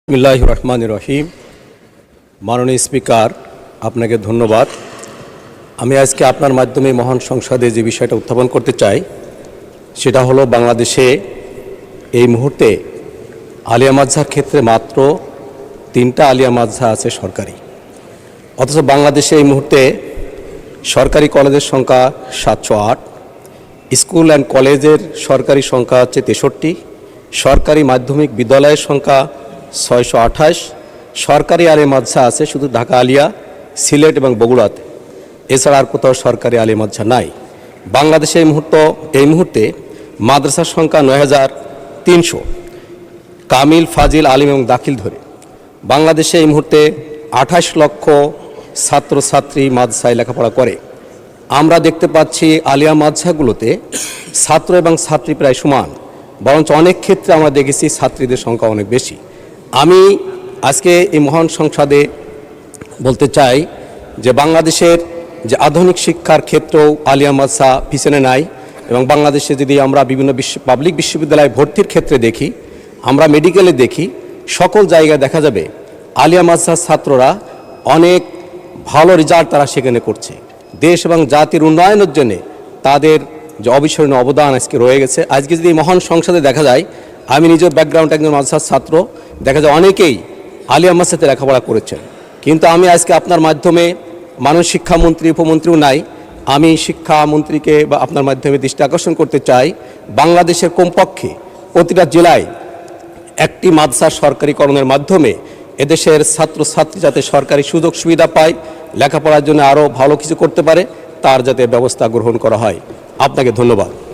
বিসমিল্লাহির রহমানির রহিম। মাননীয় স্পিকার, আপনাকে ধন্যবাদ। আমি আজকে আপনার মাধ্যমে মহান সংসদে যে বিষয়টা উত্থাপন করতে চাই সেটা হলো বাংলাদেশে এই মুহূর্তে আলিয়া মাদ্রাসার ক্ষেত্রে মাত্র 3টা আলিয়া মাদ্রাসা আছে সরকারি, অথচ বাংলাদেশে এই মুহূর্তে সরকারি কলেজের সংখ্যা 708, স্কুল অ্যান্ড কলেজের সরকারি সংখ্যা হচ্ছে 63, সরকারি মাধ্যমিক বিদ্যালয়ের সংখ্যা 628, সরকারি আলিয়া মাদ্রাসা আছে শুধু ঢাকা আলিয়া, সিলেট এবং বগুড়াতে, এছাড়া আর কোথাও সরকারি আলিয়া মাদ্রাসা নাই। বাংলাদেশে এই মুহূর্তে মাদ্রাসার সংখ্যা 9300, কামিল, ফাজিল, আলিম এবং দাখিল ধরে বাংলাদেশে এই মুহূর্তে 28 লক্ষ ছাত্রছাত্রী মাদ্রাসায় লেখাপড়া করে। আমরা দেখতে পাচ্ছি আলিয়া মাদ্রাসাগুলোতে ছাত্র এবং ছাত্রী প্রায় সমান, বরঞ্চ অনেক ক্ষেত্রে আমরা দেখেছি ছাত্রীদের সংখ্যা অনেক বেশি। আমি আজকে এই মহান সংসদে বলতে চাই যে বাংলাদেশের যে আধুনিক শিক্ষার ক্ষেত্রেও আলিয়া মাদ্রাসা পিছনে নাই, এবং বাংলাদেশে যদি আমরা বিভিন্ন পাবলিক বিশ্ববিদ্যালয়ে ভর্তির ক্ষেত্রে দেখি, আমরা মেডিকেলে দেখি, সকল জায়গায় দেখা যাবে আলিয়া মাদ্রাসার ছাত্ররা অনেক ভালো রেজাল্ট তারা সেখানে করছে। দেশ এবং জাতির উন্নয়নের জন্য তাদের যে অবিস্মরণীয় অবদান আজকে রয়ে গেছে। আজকে যদি মহান সংসদে দেখা যায়, আমি নিজের ব্যাকগ্রাউন্ড একজন মাদ্রাসার ছাত্র, দেখা যায় অনেকেই আলিয়া মাদ্রাসাতে লেখাপড়া করেছেন। কিন্তু আমি আজকে আপনার মাধ্যমে, মাননীয় শিক্ষামন্ত্রী উপমন্ত্রীও নাই, আমি শিক্ষামন্ত্রীকে বা আপনার মাধ্যমে দৃষ্টি আকর্ষণ করতে চাই, বাংলাদেশের কমপক্ষে প্রতিটা জেলায় একটি মাদ্রাসা সরকারিকরণের মাধ্যমে এদেশের ছাত্রছাত্রী যাতে সরকারি সুযোগ সুবিধা পায়, লেখাপড়ার জন্য আরও ভালো কিছু করতে পারে, তার যাতে ব্যবস্থা গ্রহণ করা হয়। আপনাকে ধন্যবাদ।